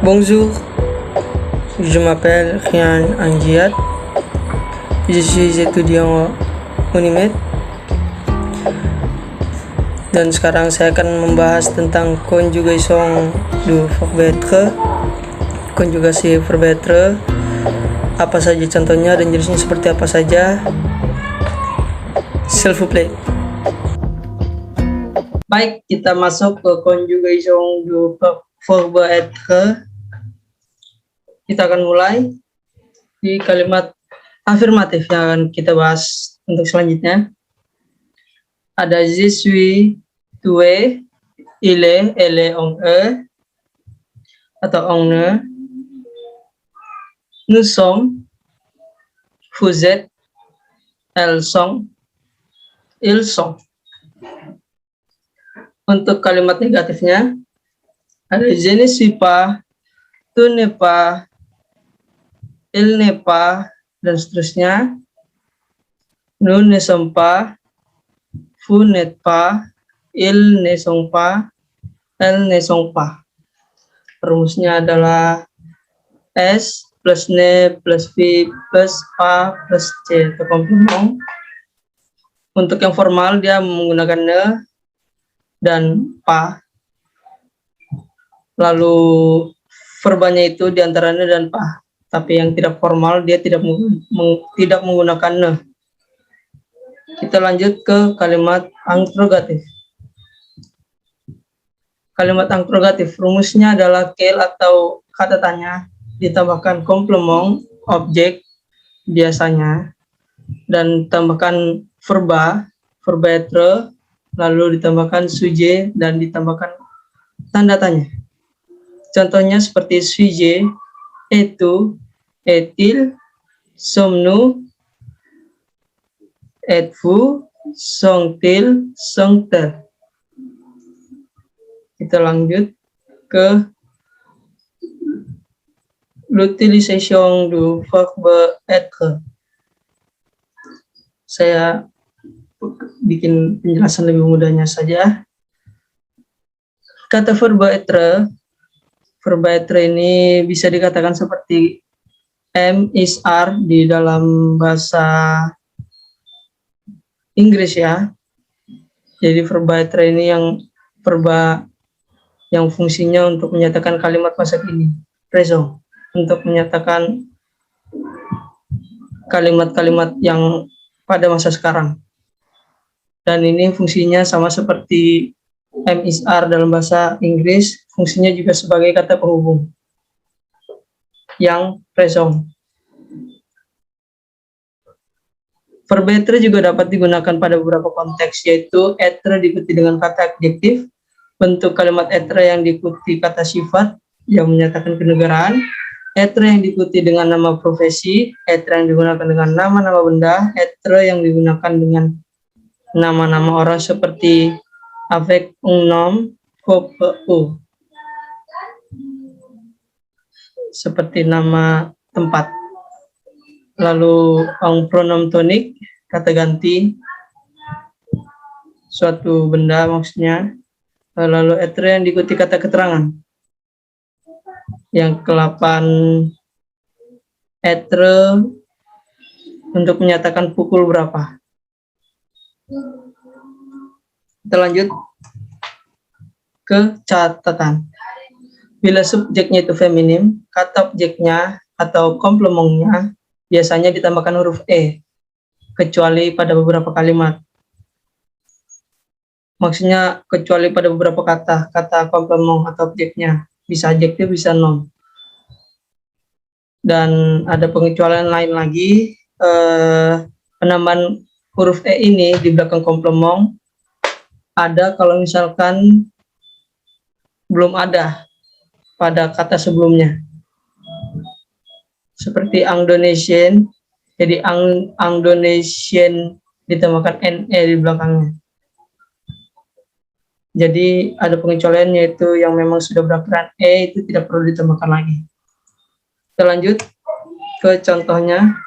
Bonjour, je m'appelle Rian Angiat, je suis étudiant Unimed dan sekarang saya akan membahas tentang conjugation du verbe être, konjugasi verbe être, apa saja contohnya dan jenisnya seperti apa saja. S'il vous plaît. Baik, kita masuk ke conjugation du verbe être. Kita akan mulai di kalimat afirmatif yang akan kita bahas untuk selanjutnya. Ada je suis, tu es, il est, elle est, on est, atau on ne. Nous sommes, vous êtes, elles sont, ils sont. Untuk kalimat negatifnya, ada je ne suis pas, tu n'es pas, il n'est pas, dan seterusnya. Nous ne sommes pas, vous n'êtes pas, ils ne sont pas, elles ne sont pas. Rumusnya adalah S plus ne plus V plus A plus C atau komplement. Untuk yang formal dia menggunakan ne dan pa. Lalu verbanya itu diantara ne dan pa. Tapi yang tidak formal dia tidak menggunakan ne. Kita lanjut ke kalimat interrogatif. Kalimat interrogatif rumusnya adalah quel atau kata tanya ditambahkan komplement objek biasanya dan ditambahkan verbe être, lalu ditambahkan sujet dan ditambahkan tanda tanya. Contohnya seperti sujet, es-tu, est-il, sommes-nous, êtes-vous, sont-ils, sont-elles. Kita lanjut ke l'utilisation du verbe être. Saya bikin penjelasan lebih mudahnya saja. Kata verbe être ini bisa dikatakan seperti am, is, are di dalam bahasa Inggris ya. Jadi verbe être ini yang fungsinya untuk menyatakan kalimat masa kini, present, untuk menyatakan kalimat-kalimat yang pada masa sekarang. Dan ini fungsinya sama seperti am, is, are dalam bahasa Inggris, fungsinya juga sebagai kata penghubung yang present. Verbe être juga dapat digunakan pada beberapa konteks, yaitu être diikuti dengan kata adjektif, bentuk kalimat être yang diikuti kata sifat yang menyatakan kenegaraan, être yang diikuti dengan nama profesi, être yang digunakan dengan nama-nama benda, être yang digunakan dengan nama-nama orang seperti avec un nom, coupe ou, seperti nama tempat. Lalu un pronom tonik, kata ganti suatu benda maksudnya. Lalu être yang diikuti kata keterangan. Yang ke-8, être untuk menyatakan pukul berapa. Kita lanjut ke catatan. Bila subjeknya itu feminim, kata objeknya atau komplementnya biasanya ditambahkan huruf e, kecuali pada beberapa kalimat. Maksudnya kecuali pada beberapa kata komplement atau objeknya, bisa adjektif, bisa noun. Dan ada pengecualian lain lagi, penambahan huruf e ini di belakang komplement ada kalau misalkan belum ada pada kata sebelumnya. Seperti Indonesian, jadi Indonesian ditambahkan ne di belakangnya. Jadi ada pengecualian, yaitu yang memang sudah berakhiran e itu tidak perlu ditambahkan lagi. Kita lanjut ke contohnya.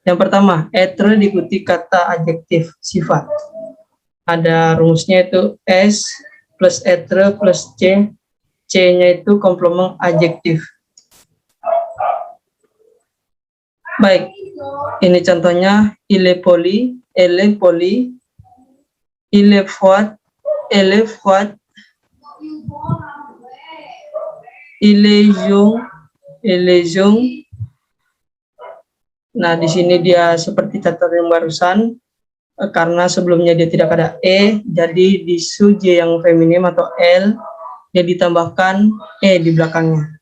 Yang pertama, être diikuti kata adjektif sifat. Ada rumusnya itu S plus être plus C. C-nya itu komplement adjektif. Baik, ini contohnya il est poli, elle est poli, il est froid, elle est froide, il est jaune, elle est jaune. Nah, di sini dia seperti catat yang barusan, karena sebelumnya dia tidak ada e, jadi di sujet yang feminim atau l, dia ditambahkan e di belakangnya.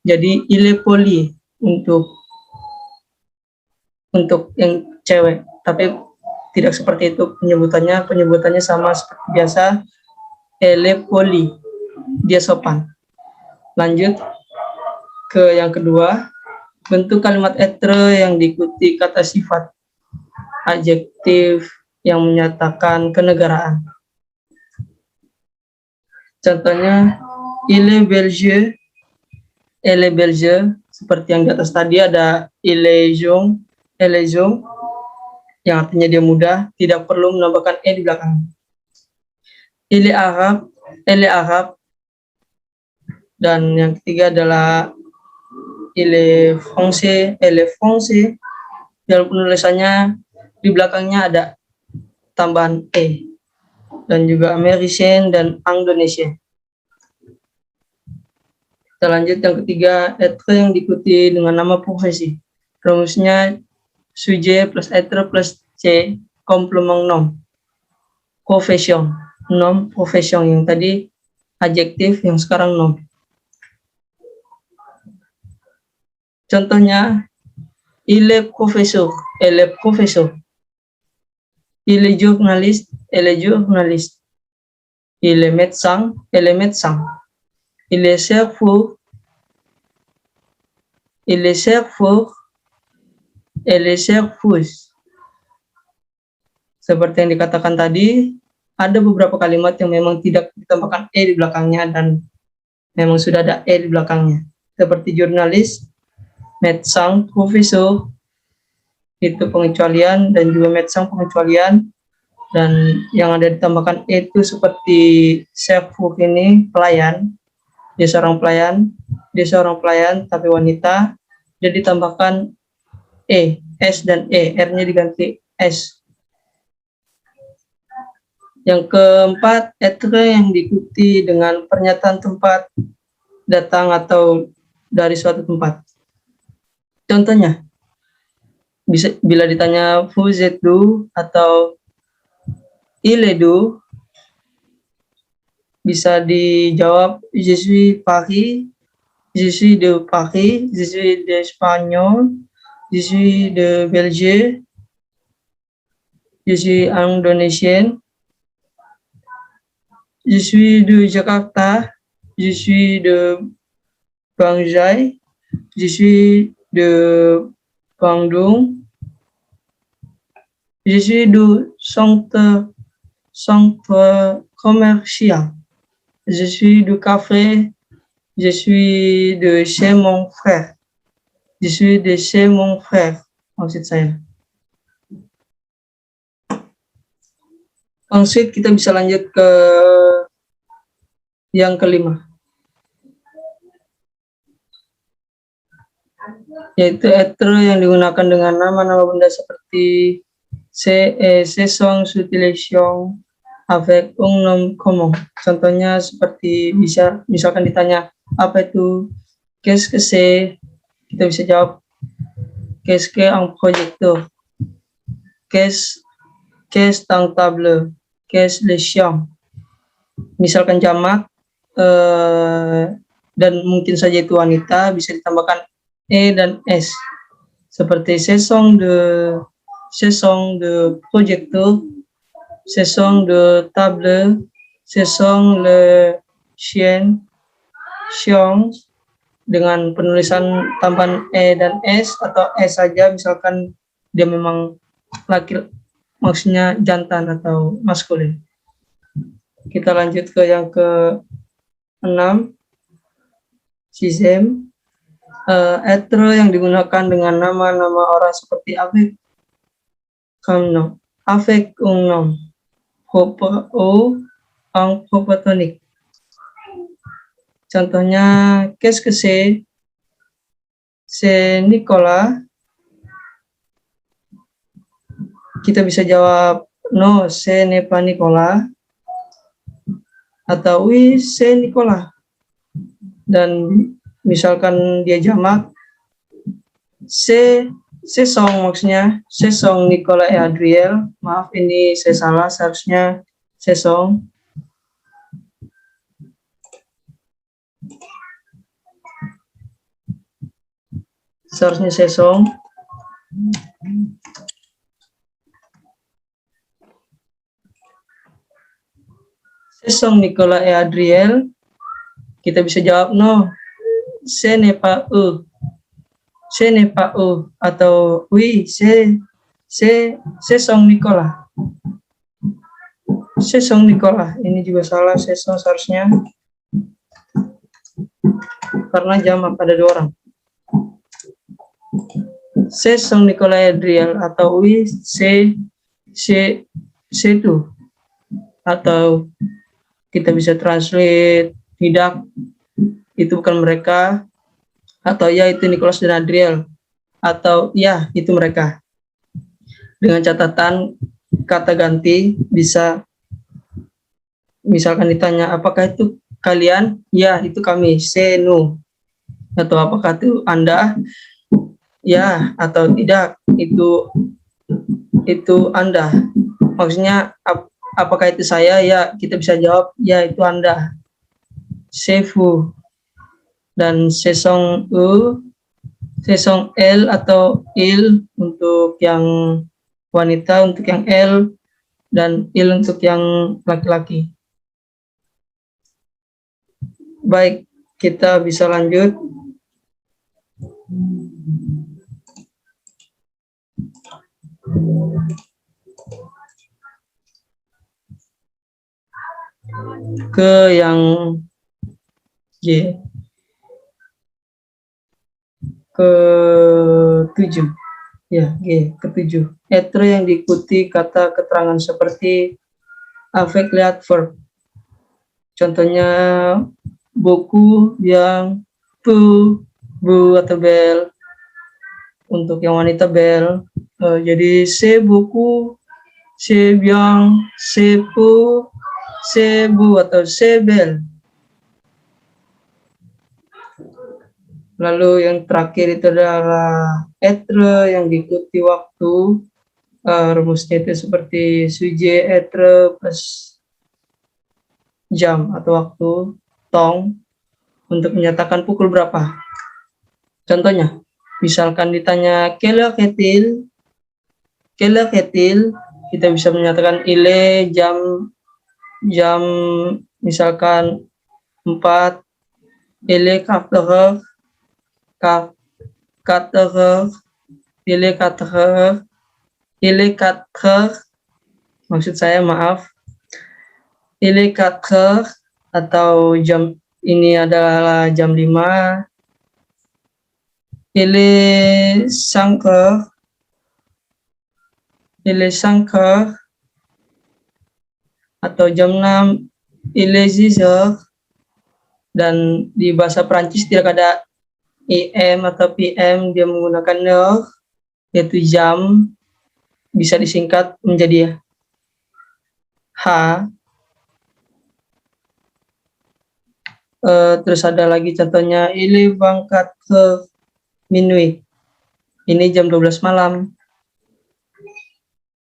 Jadi il est poli untuk yang cewek, tapi tidak seperti itu penyebutannya sama seperti biasa, elle est poli, dia sopan. Lanjut ke yang kedua, bentuk kalimat être yang diikuti kata sifat, adjektif yang menyatakan kenegaraan. Contohnya, il est belge, elle est belge, seperti yang di atas tadi ada il est jeune, elle est jeune, yang artinya dia muda, tidak perlu menambahkan e di belakang. Il est arabe, elle est arabe, dan yang ketiga adalah il est français, elle est français. Dalam penulisannya di belakangnya ada tambahan e, dan juga américain dan indonésien. Kita lanjut yang ketiga, être yang diikuti dengan nama profesi. Rumusnya sujet plus être plus c, komplement nom. Profession, nom, profession, yang tadi adjektif, yang sekarang nom. Contohnya, il est professeur, elle est professeur. Il est journaliste, elle est journaliste. Il est médecin, elle est médecin. Il est serveur, il est serveur, elle est serveuse. Seperti yang dikatakan tadi, ada beberapa kalimat yang memang tidak ditambahkan e di belakangnya dan memang sudah ada e di belakangnya. Seperti jurnalis, médecin, profesor, itu pengecualian, dan juga médecin pengecualian, dan yang ada ditambahkan e itu seperti serveur ini pelayan, dia seorang pelayan tapi wanita, dia ditambahkan e, s dan e, r-nya diganti s. Yang keempat, être yang diikuti dengan pernyataan tempat, datang atau dari suatu tempat. Contohnya, bila ditanya vous êtes d'où atau il est d'où, bisa dijawab je suis Paris, je suis de Paris, je suis d'Espagnol, je suis de Belgique, je suis indonésien, je suis de Jakarta, je suis de Banjai, je suis de Bandung, je suis du centre commercial, je suis du café, je suis de chez mon frère, je suis de chez mon frère, maksud saya. Langsung kita bisa lanjut ke yang kelima, yaitu être yang digunakan dengan nama-nama benda seperti ce sont utilisation avec un nom commun. Contohnya seperti misalkan ditanya apa itu, qu'est-ce que c'est, kita bisa jawab qu'est-ce qu'un projecteur, qu'est-ce un tableur, qu'est-ce le chien. Misalkan jamak dan mungkin saja itu wanita, bisa ditambahkan e dan s, seperti ce sont de projecteur, ce sont de table, ce sont le chien, dengan penulisan tambahan e dan s atau s saja, misalkan dia memang laki, maksudnya jantan atau maskulin. Kita lanjut ke yang ke-6, sixième, être yang digunakan dengan nama-nama orang seperti avec un nom propre ou en propre tonique. Contohnya, qu'est-ce que c'est? C'est Nicolas, kita bisa jawab no, ce n'est pas Nicolas, atau oui, c'est Nicolas. Dan misalkan dia jamak, ce sont, maksudnya ce sont Nicolas et Adriel. Maaf, ini saya salah, seharusnya ce sont. Seharusnya ce sont. Ce sont Nicolas et Adriel. Kita bisa jawab no, ce n'est pas eux. Ce n'est pas eux, atau oui, ce sont Nicolas. Ce sont Nicolas. Ini juga salah, ce sont seharusnya. Karena jamak ada 2 orang. Ce sont Nicolas et Adriel, atau oui, c'est tout. Atau kita bisa translate, tidak, itu bukan mereka, atau ya itu Nicholas dan Adriel, atau ya itu mereka. Dengan catatan kata ganti bisa, misalkan ditanya apakah itu kalian, ya itu kami, c'est nous. Atau apakah itu Anda, ya, atau tidak, itu Anda. Maksudnya apakah itu saya, ya kita bisa jawab ya itu Anda, c'est vous. Dan ce sont eux, ce sont elles atau il untuk yang wanita, untuk yang elle, dan il untuk yang laki-laki. Baik, kita bisa lanjut. Ke yang G, ke-7, ya G, ke-7. Être yang diikuti kata keterangan seperti avec l'adverb. Contohnya beaucoup, bien, peu, beau atau belle. Untuk yang wanita belle. Jadi c'est beaucoup, c'est bien, c'est peu, c'est beau atau c'est belle. Lalu yang terakhir itu adalah être yang diikuti waktu. Rumusnya itu seperti sujet être plus jam atau waktu, temps, untuk menyatakan pukul berapa. Contohnya, misalkan ditanya quelle heure est-il? Quelle heure est-il? Kita bisa menyatakan il est jam misalkan 4, il est 4 heures, 4 heures, il est 4 heures, il est 4 heures, maksud saya maaf, il est 4 heures, atau jam ini adalah jam 5, il est 5 heures, il est 5 heures, atau jam 6, il est 6 heures. Dan di bahasa Prancis tidak ada AM atau PM, dia menggunakan heure, yaitu jam, bisa disingkat menjadi H. Terus ada lagi contohnya, il est 24 minuit, ini jam 12 malam.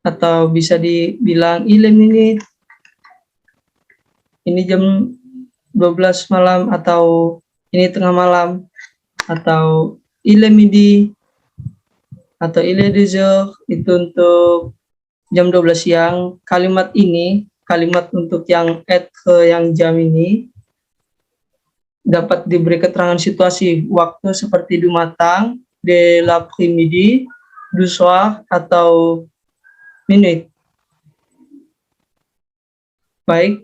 Atau bisa dibilang il est minuit, ini jam 12 malam, atau ini tengah malam, atau il est midi, atau il est 2 heures, itu untuk jam 12 siang. Kalimat ini, kalimat untuk yang être yang jam ini, dapat diberi keterangan situasi waktu seperti du matin, de l'après-midi, du soir, atau minuit. Baik.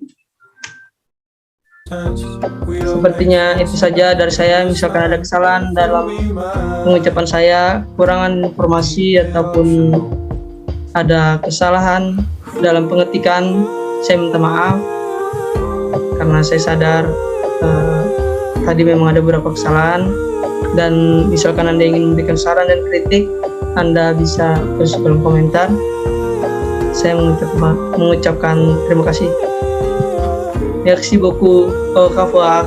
Sepertinya itu saja dari saya. Misalkan ada kesalahan dalam pengucapan saya, kekurangan informasi ataupun ada kesalahan dalam pengetikan, saya minta maaf karena saya sadar tadi memang ada beberapa kesalahan. Dan misalkan Anda ingin memberikan saran dan kritik, Anda bisa tulis kolom komentar. saya mengucapkan terima kasih. Merci beaucoup. Au revoir.